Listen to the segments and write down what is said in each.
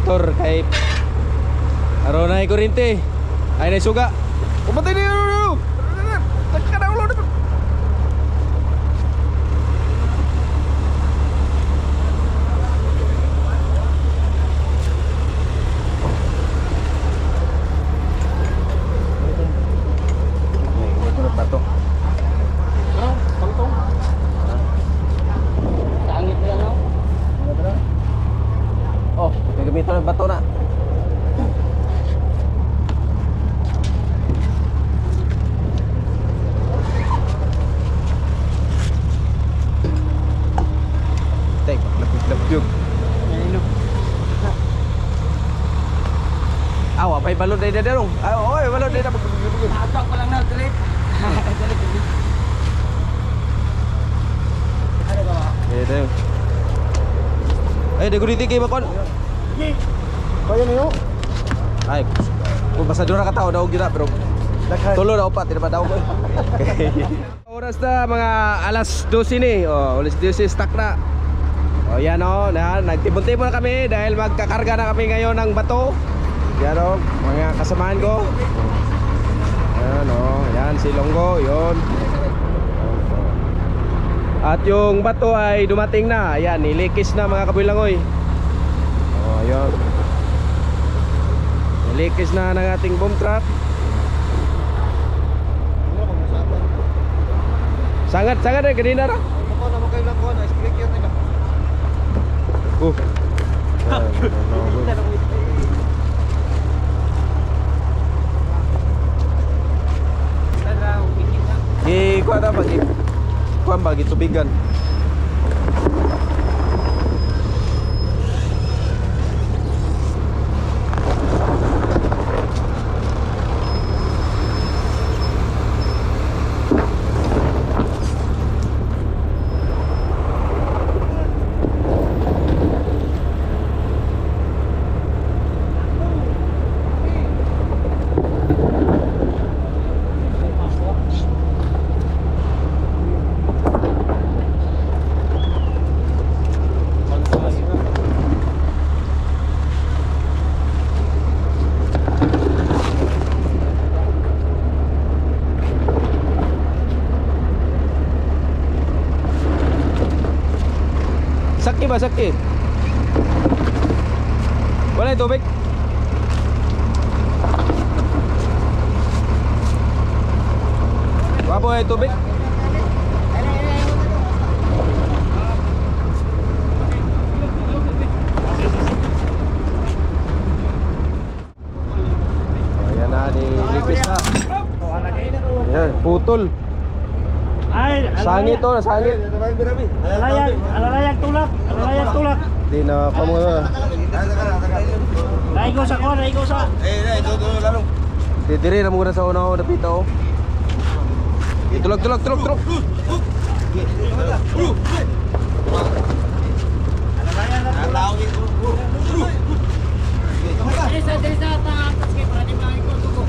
motor kay aron na kuryente. Ay na suga. Umatay ni. Taka na ulo. Bato. Tong-tong. Sangit na no? Oh, may gamito ng bato na. Tay, lapyog. Ayun. Awa, may balon day dadong. Ay, oy, balon day na. Atak pa lang na, dali. Dali. Ay, daguriti kay bakon. Kaya niyo. Ay, kung basta doon nakatao daw gina pero tulo na upat, hindi pa daw ko. Oras na mga alas 12 ni. Oh, alas 12 stock na. Oh, yan oh, nagtipon-tipon na kami dahil magkakarga na kami ngayon ng bato. Yan oh, mga kasamahan ko. Ayan oh, yan si Longgo, yun. At yung bato ay dumating na. Ayan, nilikis na mga kabilangoy. Oh, ayun. Nilikis na ng ating boom truck. Sangat eh, kanina ra. Ako naman kayo lang ko, na-speak yun nila. Kuha na kuha ba gitubigan. Sakit ba sakit? Wala yung tubig? Wapo yung tubig? Ayan na, nilipis na. Ayan, putol. Ay, Sangit to, sangit. alalayag tulak. Di na pamunga. Naigo sa. Lalo. Didiri na muna sa una dapito. Tulog. Desa takas kay para di maiko tugo.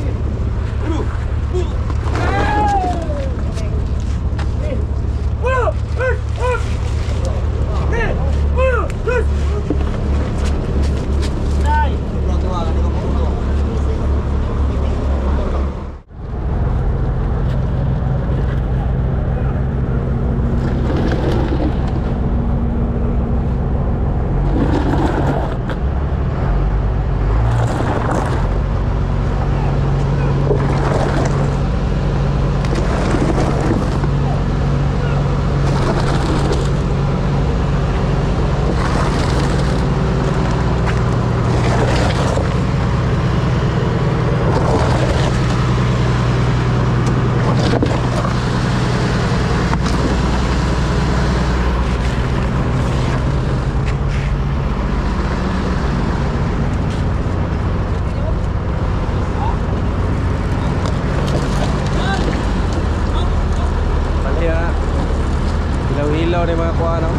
Ilaw ni mga kuha no.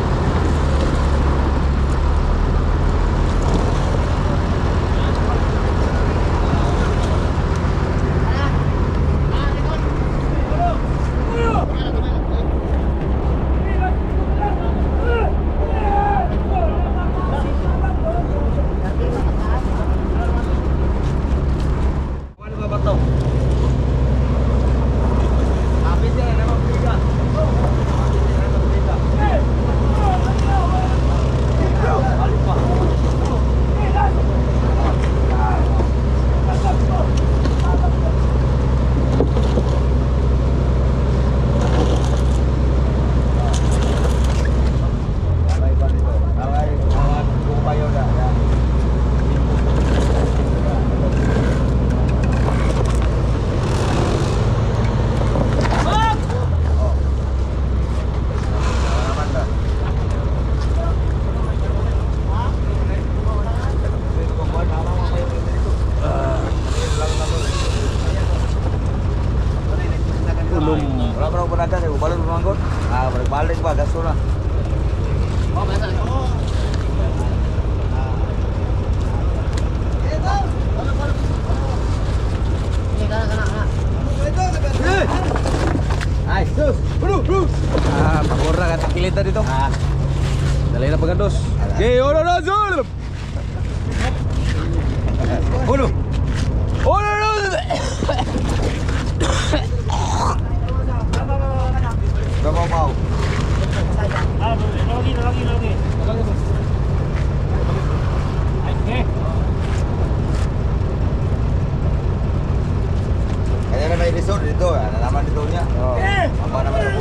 Balik ba, gaso na. Oh, basa. Ay, sus. Pangura ka takilid na dito. Dali na pagkandos. Okay, ora na zul. Uno. Ora na. Babaw. Lagi. Kaya na may resort dito, ano naman dito niya? Oh. Apa naman ako?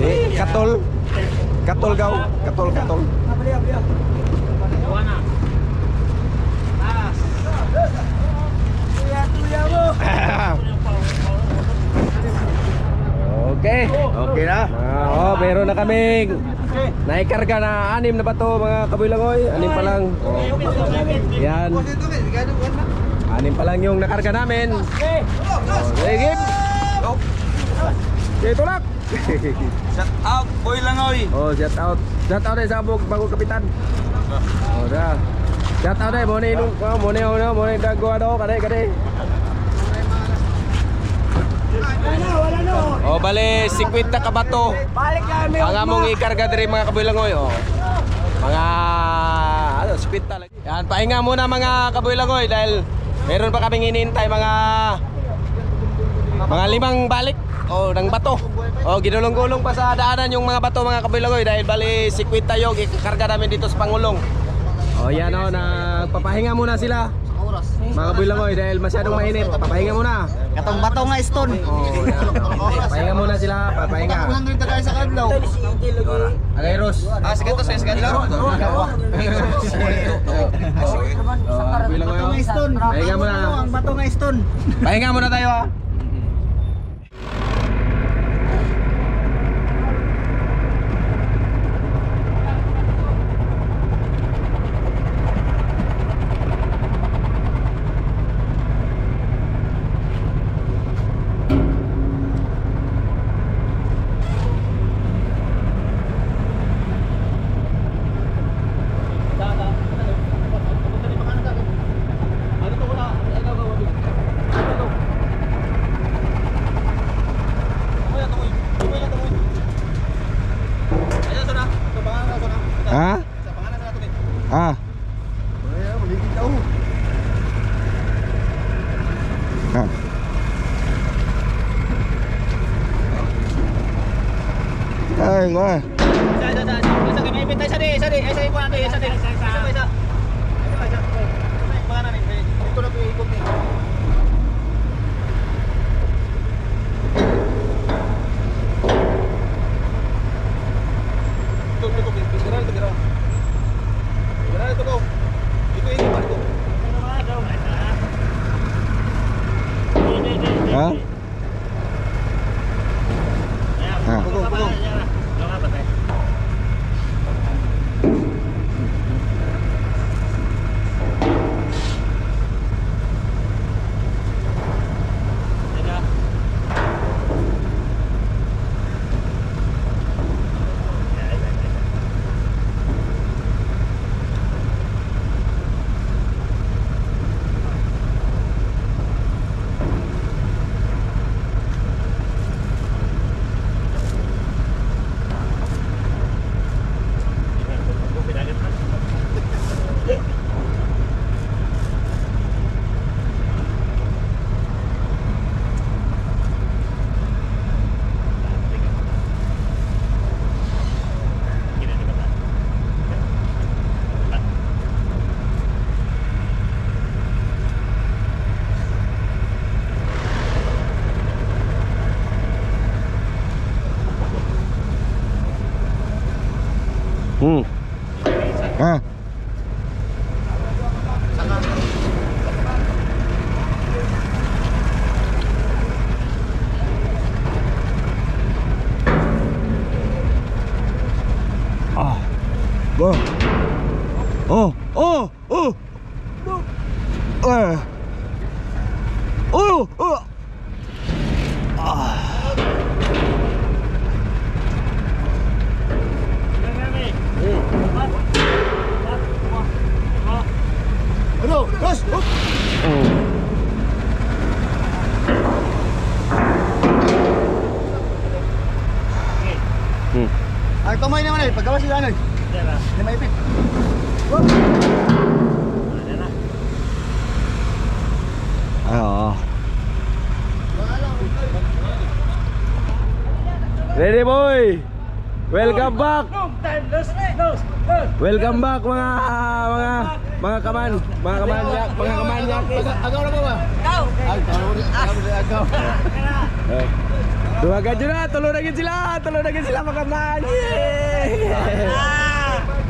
Di, katol. Katol gaw. Katol. Buana. Okay. Okay na? Meron na kaming naikarga na 6 na bato mga kabilangoy. 6 pa lang. Yan. 6 pa lang yung nakarga namin. Sige. Okay, tulak. Shut up, boy langoy. Shout out. Shout out sa bago kapitan. Dah. Shout out mo ni nung mo ni dagwa do kade. Bale 50 ka bato. Balik kami. Ang among ikarga diri mga kabilangoy. Mga 50 lang. Yan, pahinga muna mga kabilangoy dahil meron pa kaming inintay mga 5 balik ng bato. Ginulong-gulong pa sa daanan yung mga bato mga kabilangoy dahil bali 50 yung ikarga namin dito sa Pangulong. Yan nagpapahinga muna sila. Mga kabilangoy dahil masyadong mainit. Papahinga muna. Katong bato nga stone. Pahinga muna sila, papahinga. 100 tayo sa kadlaw. Agayros. Sige to sa kadlaw. Bilangoy. Stone. Pahinga muna. Ang bato nga stone. Pahinga muna tayo ha. Ay, nga. Ha? Ah. Ah. Wah. Oh. Oh. Oh. Ah. Oh. Oh. okay naman eh. Paggawa sila ano eh. Hindi maipit. Oo. Ready boy. Welcome back. Welcome back mga kaman, mga kamanyak. Agaw na ba ba? Agaw. Dumagan dyan na, tulo na gid sila mga kaman.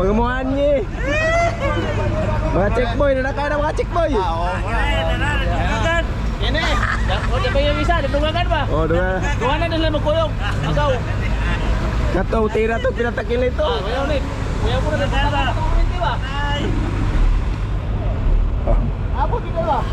Pangamuhan niya. Mga checkboy, nanakaw na mga checkboy. Yan eh. Huwag ba yung isa? Nagdugagan ba? Oh, dumagan. Duha na nila magkuyog. Agaw. Kataw, tira to, pinatakil ito. Kuya ulit. Kuya mo na nagkara. Hindi ba? Apo dito ba?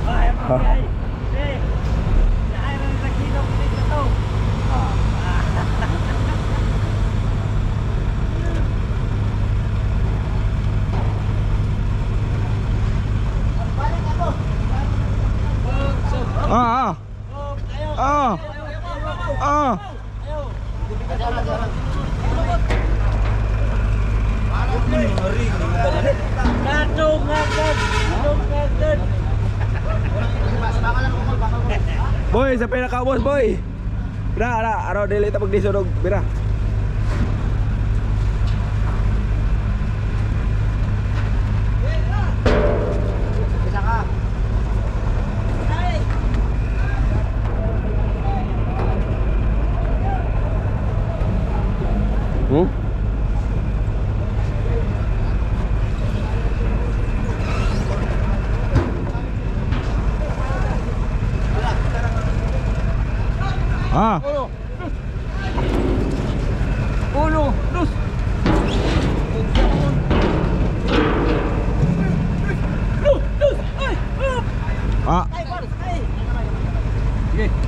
Boy, sa pinaka-boss boy. Bira, araw dili ta pagdisunog, bira. Uno, dos.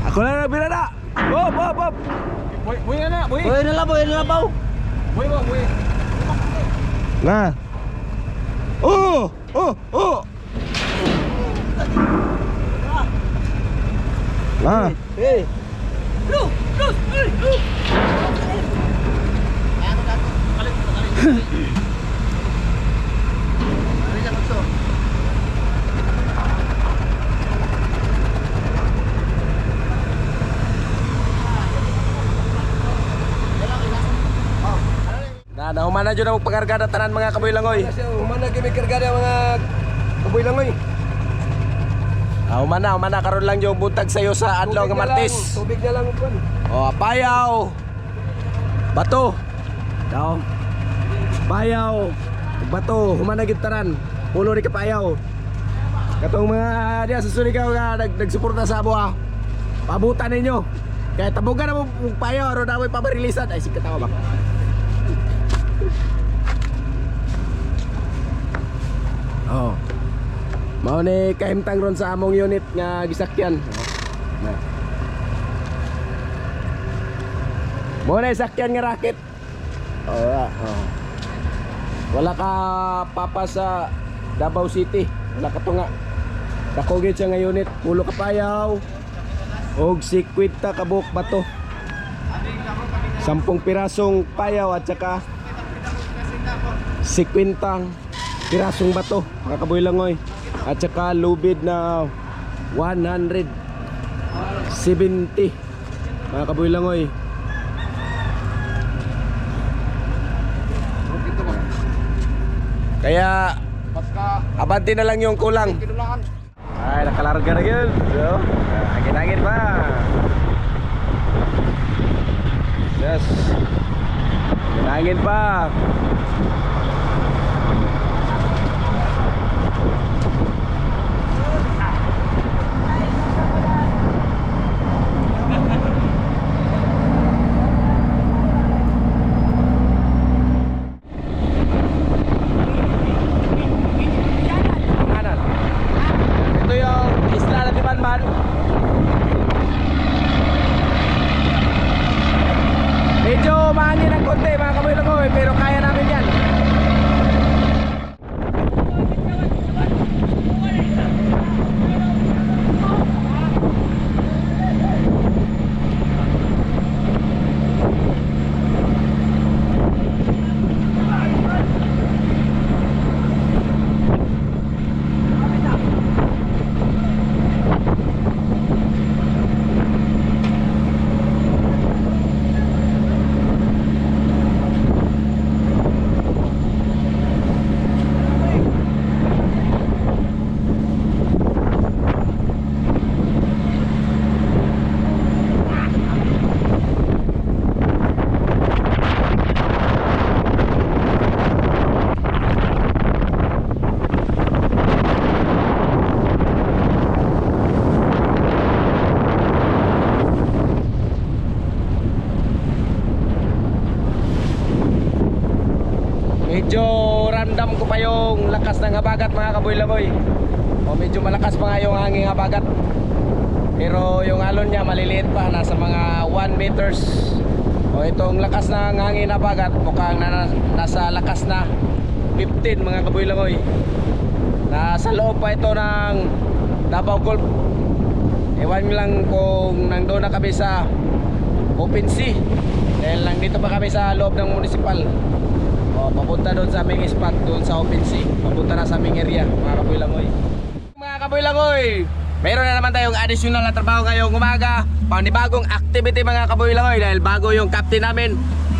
Ako na bira na. Hop. Buhay na na, buhay. Buhay na lang po. Buhay mo, buhay. Na. Oh. Na. Hey. Na humana jud ang pagkargada tanan mga kaboy langoy. Humana kami kargada mga kaboy langoy. Humana karon lang yung buntag sayo sa adlaw nga Martes. Tubig na lang po. Oh, payaw. Bato. Daw. Payaw. Bato, humana gid tanan. Pulo ni kapayaw. Katong mga diya sa Surigao nga nagsuporta sa abo ha. Pabutan ninyo. Kaya tabugan na mo payaw aron daw pabarilisan ay sikatawa ba. Oh. Mao ni kahimtang ron sa among unit nga gisakyan. Oh. Mo na sakyan nga racket. Oh. Wala ka papa sa Davao City. Wala ka tunga. Dako gyud siya nga unit, pulo ka payaw. Og 50 ka buok bato. 10 pirasong payaw at saka 50 pirasong bato, mga kaboy langoy. At saka lubid na 170, mga kaboy langoy. Kaya abante na lang yung kulang. Ay, nakalarga na yun. Agit-agit pa. Yes. Agit pa. Medyo mahangin ang konti mga kaboy langoy, pero kaya namin yan. medyo ramdam ko pa yung lakas ng habagat mga kaboy-lagoy. O medyo malakas pa nga yung hanging habagat. Pero yung alon niya maliliit pa, nasa mga 1 meters. O itong lakas ng hangin habagat mukhang nasa lakas na 15 mga kaboy-lagoy. Nasa loob pa ito ng Davao Gulf. Ewan lang kung nandun na kami sa open sea. Dahil nandito pa kami sa loob ng municipal. O, papunta doon sa aming spot, doon sa open sea. Papunta na sa aming area, mga kaboy-langoy. Mga kaboy-langoy, meron na naman tayong additional na trabaho ngayong umaga. Panibagong activity mga kaboy-langoy. Dahil bago yung captain namin.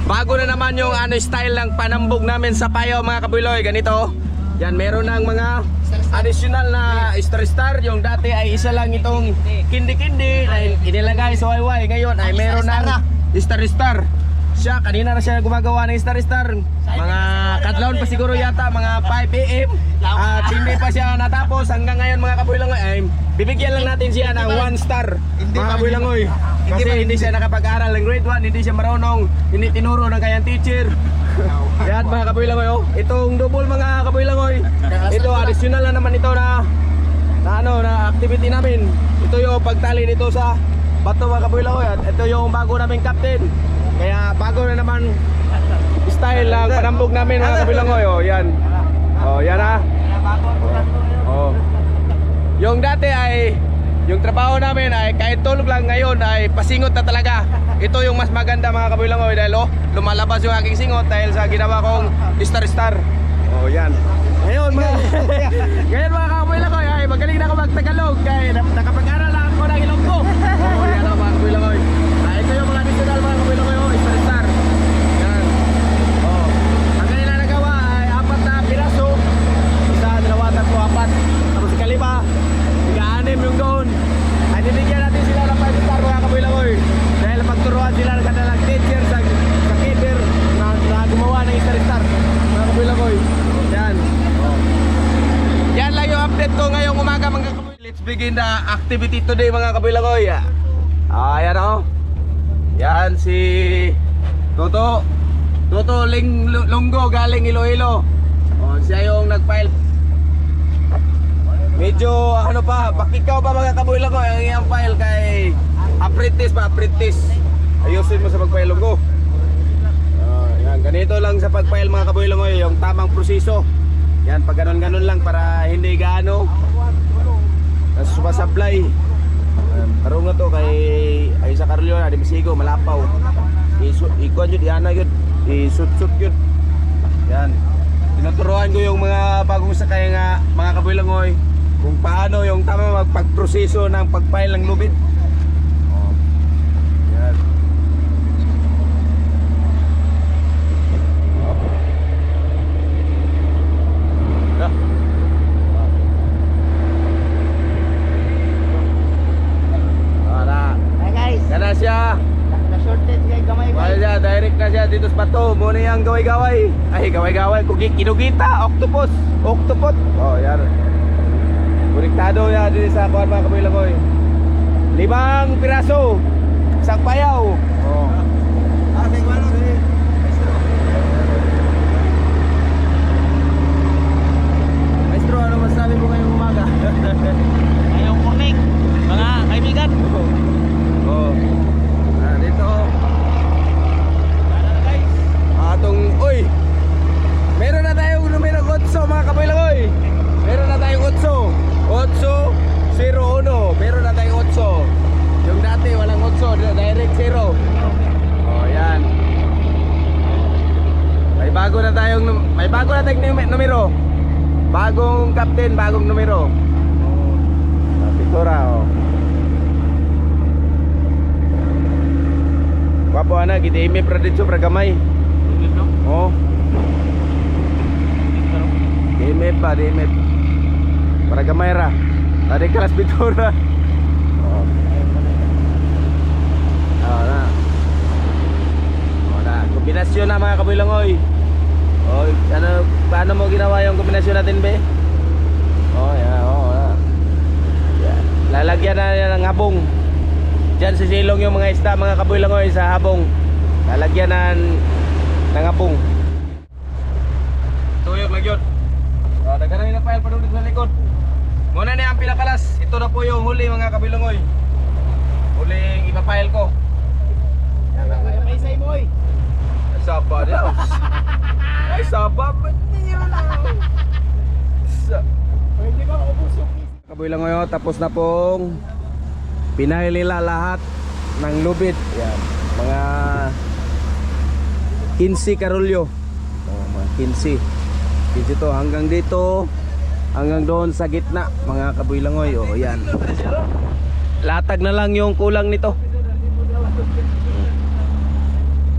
Bago na naman yung style ng panambog namin sa payo mga kaboy-langoy. Ganito. Yan, meron ng mga additional na star-star. Yung dati ay isa lang itong kindi-kindi na inilagay sa wayway. Ngayon ay meron ng star-star. Siya, kanina na siya gumagawa ng star-star. Mga kadlaon pa siguro yata, mga 5 AM. At hindi pa siya natapos. Hanggang ngayon mga kaboy-langoy ay bibigyan lang natin siya ng 1 star. Mga kaboy-langoy. Kasi hindi siya nakapag-aral ng grade 1. Hindi siya marunong. Hindi tinuro ng kanyang teacher. Yan mga kaboy-langoy. Itong double mga kaboy-langoy. Ito additional na naman ito na activity namin. Ito yung pagtali dito sa bato mga kaboy-langoy. At ito yung bago naming captain. Kaya bago na naman style ng panambog namin mga kaboy-langoy. Oh, yan. Oh, yan ha. Oh. Yung dati ay yung trabaho namin ay kahit tulog lang, ngayon ay pasingot na talaga. Ito yung mas maganda mga kaboy-langoy dahil lumalabas yung aking singot dahil sa ginawa kong star-star. Oh, yan. Ngayon mga kaboy-langoy ay magaling na ako mag-Tagalog kaya nakapag-aral lang ako ng Ilonggo. Oh, yan o mga kaboy-langoy. Ito yung mga additional mga kaboy-langoy. Star-star. Yan. Oh. Ang kanila nagawa ay 4 na piraso. Isa, 2, 3, 4. Tapos kalima, 6 yung doon. Ay nibigyan natin sila ng 5 star mga kaboy-langoy. Dahil pagturuan sila ng kanilang teacher sa keeper na gumawa ng star-star mga kaboy-langoy. Yan. Oh. Yan lang yung update ko ngayong umaga mga kaboy. Let's begin the activity today mga kaboy-langoy. Ayan o. Yan si Toto Lunggo galing Iloilo. Oh, siya yung nag-file. Medyo pakikaw pa mga kaboy-langoy ang iyang file kay apprentice. Ayusin mo sa pag-file Lunggo. Yan, ganito lang sa pag-file mga kaboy-langoy, yung tamang proseso. Yan, pag ganon-ganon lang para hindi gaano sumasablay. Tarong na to kay ay sa Carlo na di masigo malapaw. Ikuan yun, diana yun, isut-sut yun. Yan. Tinuturuan ko yung mga bagong sakay nga mga kaboy-langoy kung paano yung tama magpagproseso ng pag-file ng lubid. Oh. Yan. Kana siya. Na-shorted kay gamay Wala siya, direct na siya dito sa bato. Muna yung gaway-gaway. Ay, gaway-gaway. Kinugita, octopus. Octopus. Oh, yan. Konektado niya dito sa kuwan mga kaboy-langoy. 5 piraso. Isang payaw. Oh. Maestro, ano masasabi mo ngayong umaga? Ngayong morning, mga kaibigan. Oh. Dito. Uy. Meron na tayong numero 8 mga kaboy-langoy. Meron na tayong 801. Meron na tayong 8. Yung dati walang 8, direct 0. Oh, yan. May bago na tayong numero. Bagong captain, bagong numero. Piktura, oh. Wapo ana kita imip ra dito pra gamay. Oh. Imip pa, imip. Para gamay ra. Tadi kelas bitura. Oh. Na. Kombinasyon na mga kaboy-langoy. Oh, paano mo ginawa yung kombinasyon natin, be? Oh, yeah, Yeah. Lalagyan na ng habong. Diyan sa silong yung mga isda mga kaboy-langoy sa habong. Lalagyan ng habong. tuyok lang yun. Daghan na file pa doon sa likod. Muna na ang pinakalas. Ito na po yung huli mga kabilongoy. Huling ipapile ko. May say mo eh. Ay saba niya. Ay saba. Ba't niyo na? Pwede ka ubusok. Kabilongoy, tapos na pong pinahil nila lahat ng lubid. Yan. Mga 15 karulyo. Oh, mga 15. 15 to hanggang dito. Hanggang doon sa gitna mga kabuilangoy. Oh, yan. Latag na lang yung kulang nito.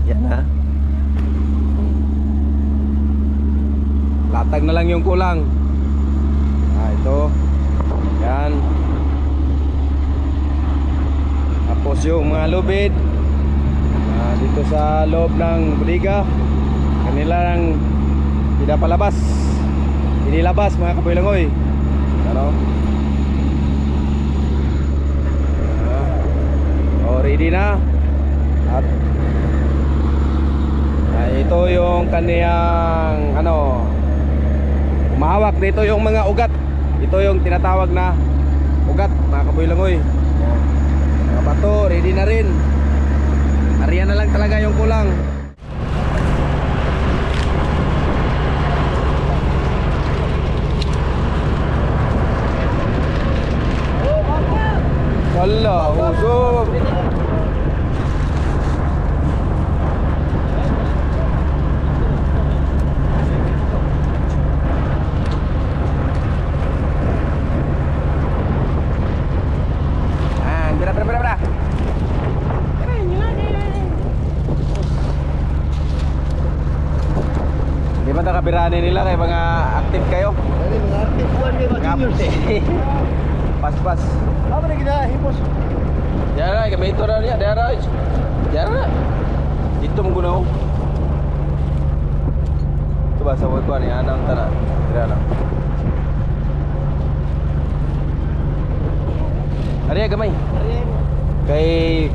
Yan ha. Latag na lang yung kulang. Ito. Yan. Tapos yung mga lubid dito sa loob ng bodega, kanilang pinapalabas. Inilabas mga kabuilangoy. Ano? Ready na. At ito yung kaniyang ano, umahawak dito yung mga ugat. Ito yung tinatawag na ugat mga kabuilangoy. Mga bato, ready na rin. Ariyan na lang talaga yung kulang. Wala, usok. Bera. Di ba nakabirani nila kay mga active kayo? Ay, mga active one di ba? Juniors. Pas. Apa na ginahipos? Diara, kami ito na niya. Diara. Dito mong gunaw. Ito ba sa wag ko ni Anang tara. Diara. Ariya gamay. Kay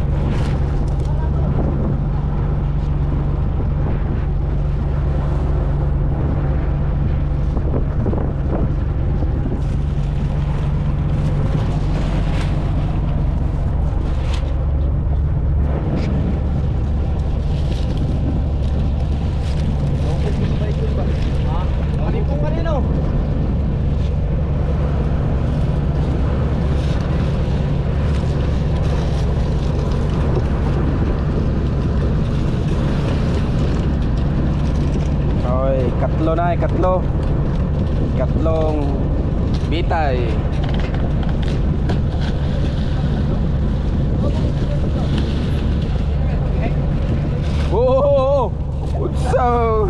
katlong bitay. Oh, so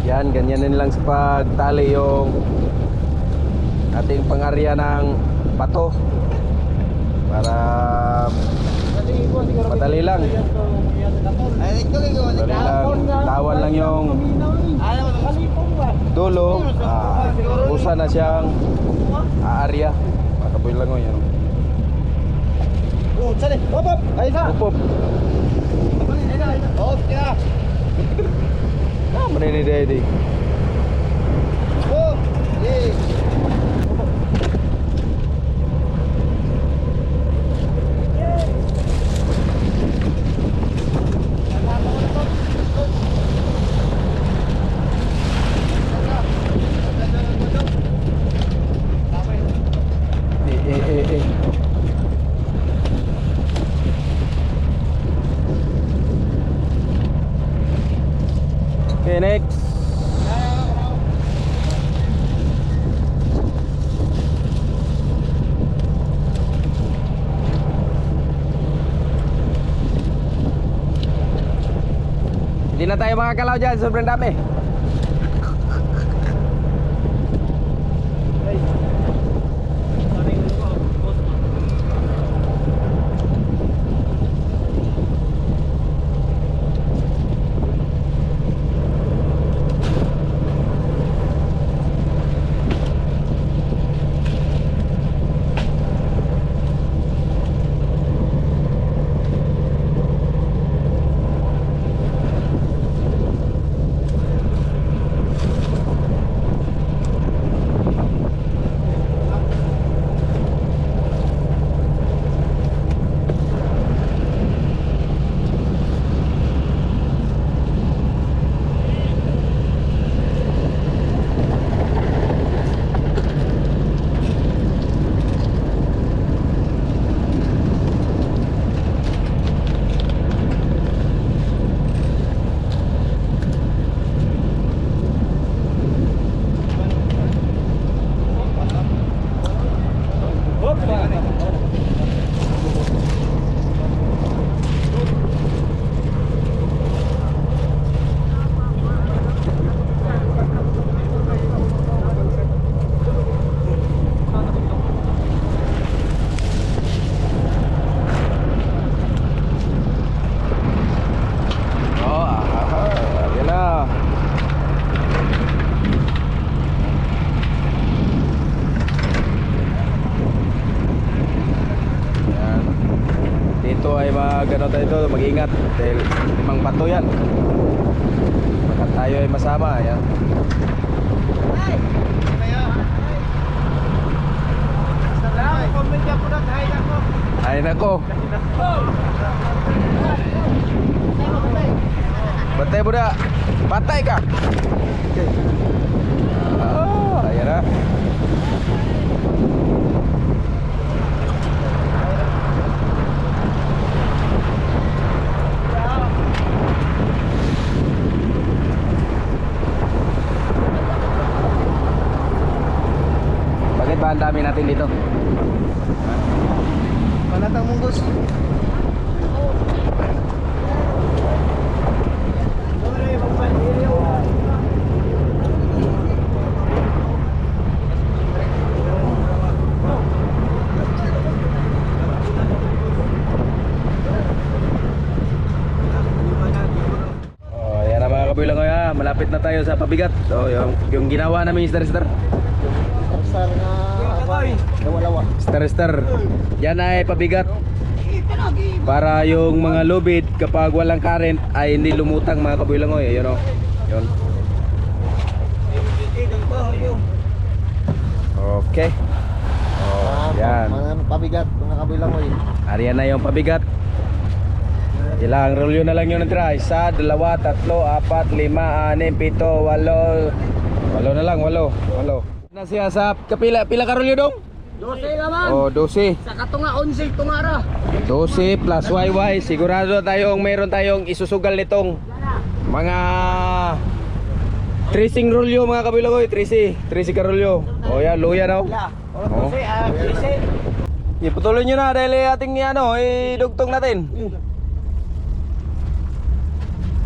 yan, ganyan lang sa pagtali yung ating pangarya ng bato para madali lang. Tawan lang yung dulo, usa na siyang aarya. Makapoy lang yun. Upop. Manini daddy. Okay, next. Hindi na tayo makakalaw dyan, sobrang dami. ano tayo ito, mag-ingat dahil limang bato yan. Baka tayo ay masama. Yan. Ay nako. Batay budak. Patay ka. Oh, ayan na. Bakit ba ang dami natin dito? Panatang munggos. Oh, yan na mga kabilang ko ya. Malapit na tayo sa pabigat. So, yung ginawa namin Star. Sar nga lawa-lawa. Star. Yan ay pabigat. Para yung mga lubid kapag walang current ay hindi lumutang mga kabilang ko. Yun o. Yun. Okay. Oh, yan. Mga pabigat, mga kabilang ko Ariyan na yung pabigat. Ilang rolyo na lang yun natira. 1, 2, 3, 4, 5, 6, 7, 8. 8 na lang, 8. Na siya sa kapila, pila ka rolyo dong? 12 naman. Oh, 12. Sa katunga 11 tungara. 12 plus YY. Sigurado meron tayong isusugal nitong mga tracing rolyo mga kabilang ko. 13 ka rolyo. Oh yan, luya daw. Oh. Iputuloy nyo na dahil ating idugtong natin.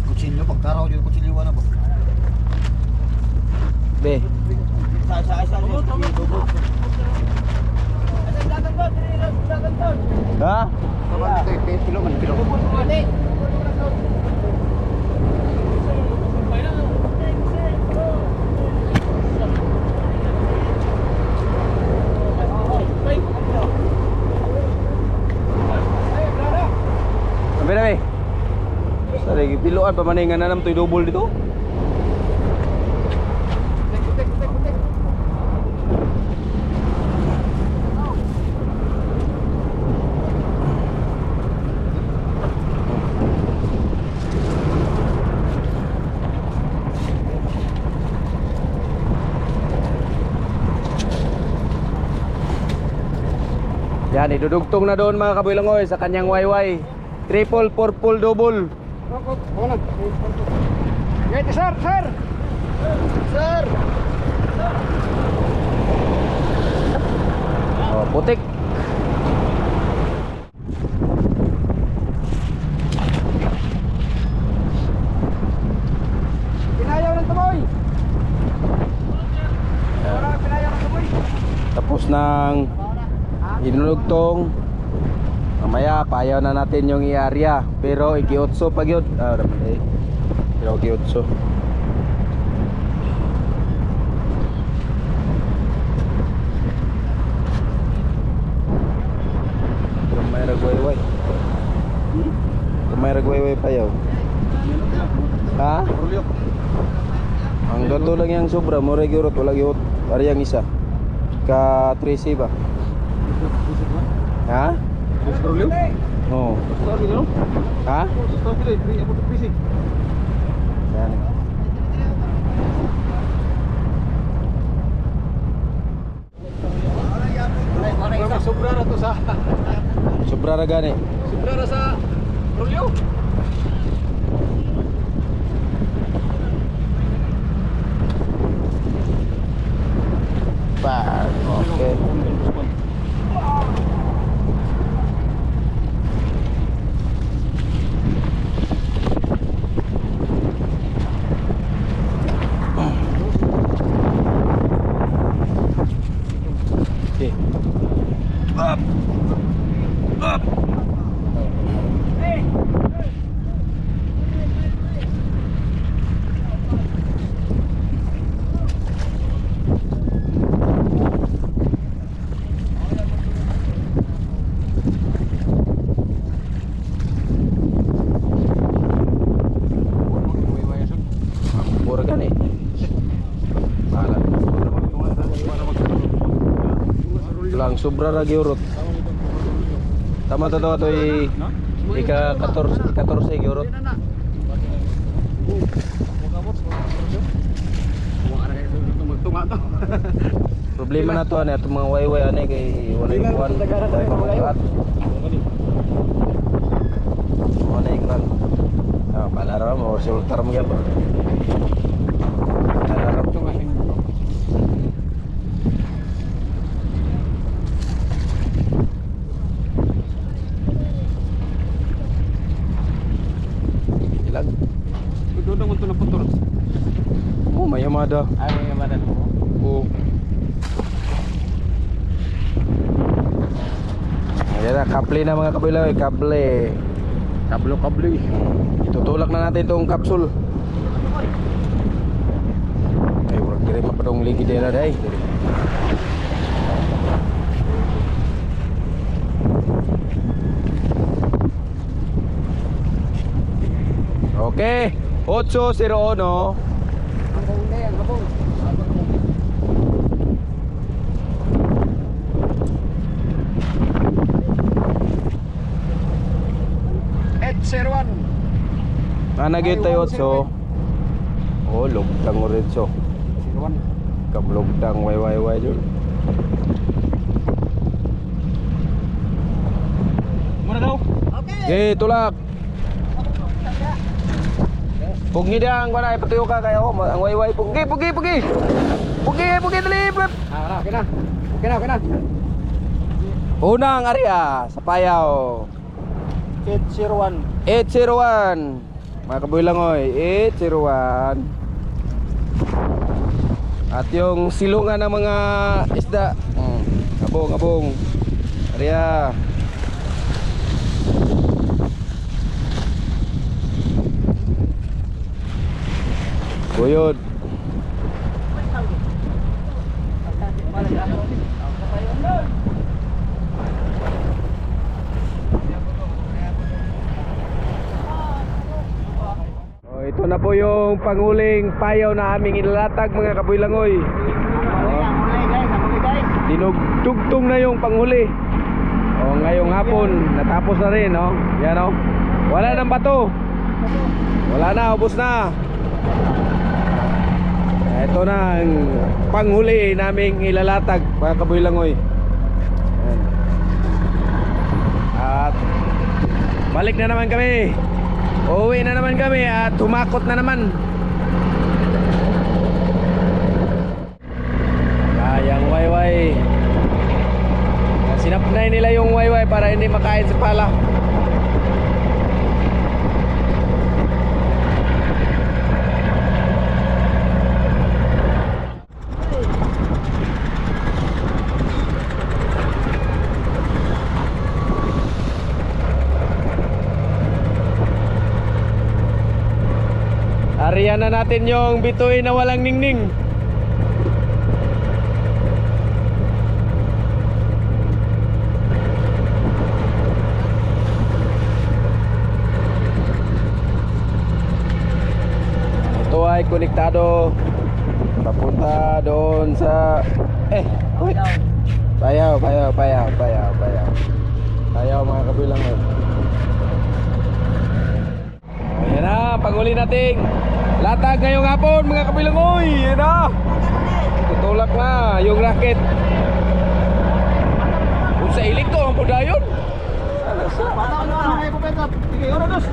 Kutsilyo, pagkaraw dito kutsilyo na ba? Be. Ha? Sampai na be. Sari piluan pa maningan na nam toy double dito. Yan, idudugtong na doon mga kabilangoy sa kanyang YY. Triple, purple, double. Wait, sir! Sir! Oh, putik. Pinayaw ng tuboy! Pinayaw ng tuboy! Tapos ng inulugtong. Mamaya payaw na natin yung i-area. Pero iki-8 pag yun. Pero iki-8. May ragwayway. May ragwayway payaw. Ha? Ang gato lang yung sobra. Mura gyurot. Wala gyurot. Ariyang isa. Ka 13 ba? Ha? Oo. Ha? Yan. Sobra na to sa... Sobra na gani. Sobra na sa... Rolyo! Okay. Okay. Up. mura gani. Bahala. Lang sobra ra gyurot. Tama to to ika 14 gyurot. Problema na to ani atong mga wayway ani kay wala yung kuan. Wala yung kuan. Ah, balara mo sultar mo gyud. Balara to nga. Ilag. Dudong unto na putol. Oh, may Yamada. Ay, may Yamada. Oh. Ayan na, kable na mga kabilaw, kable. Kablo. Itutulak na natin itong kapsul. Ay, wala kira pa padong ligid na day. Okay, 801. Serwan. Nanagay tayo 8. Oh, lugtang mo rin so. Serwan. Kablugtang way dun. Muna daw. Okay, tulak. Pugi dang wala patuyo ka kayo ang way pugi. Pugi dali. Okay na. Unang area sa Payaw. 801. 801. Mga kabuilangoy, 801. At yung silungan ng mga isda. Abong. Area. Buyod. Ito na po yung panguling payaw na aming ilalatag mga kabuilangoy. Dinugtugtong na yung panghuli. Ngayong hapon natapos na rin, no? Yan, no? Wala nang bato. Wala na, ubos na. Ito na ang panghuli naming ilalatag mga kabuilangoy. Yan. At balik na naman kami. Uuwi na naman kami at humakot na naman. Yung wayway. Sinapnay nila yung wayway para hindi makain sa pala. Ariyan na natin yung bituin na walang ningning. Ito ay konektado papunta doon sa Payaw mga kabilang. Ayan na, panghuli nating latag ngayong hapon mga kabilangoy. Ayan na, tutulak na yung racket. Kung sa ilig to ang pudayon. Patao na ay pupeta. Sige, oro dos.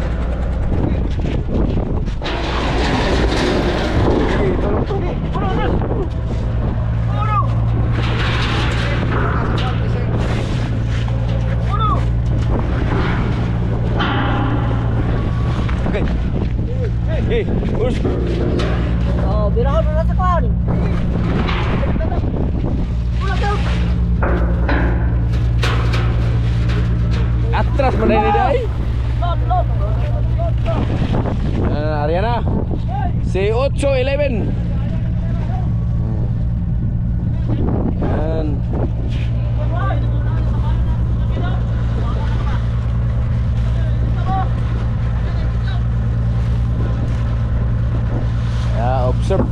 Okay. Hey, urus. Oh, birahan na sa kwan. Atras mo na yun day. Ariana. Si 811. Yan.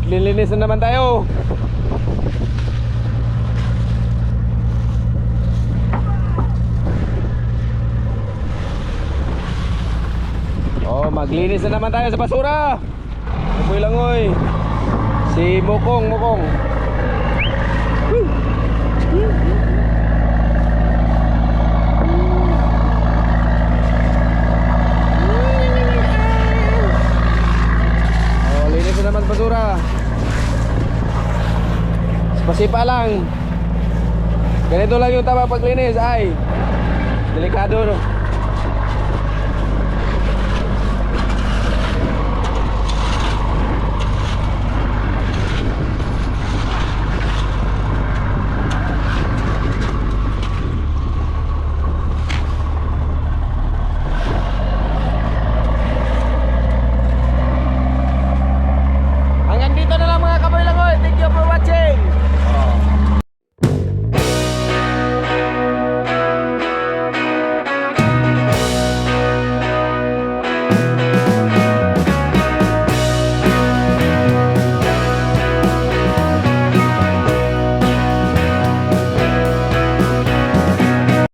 Lilinis na naman tayo. Oh, maglinis na naman tayo sa basura. Apoy lang oy. Si Mukong. Oh, linis na naman basura. Pasipa lang. Ganito lang yung tama paglinis ay. Delikado no.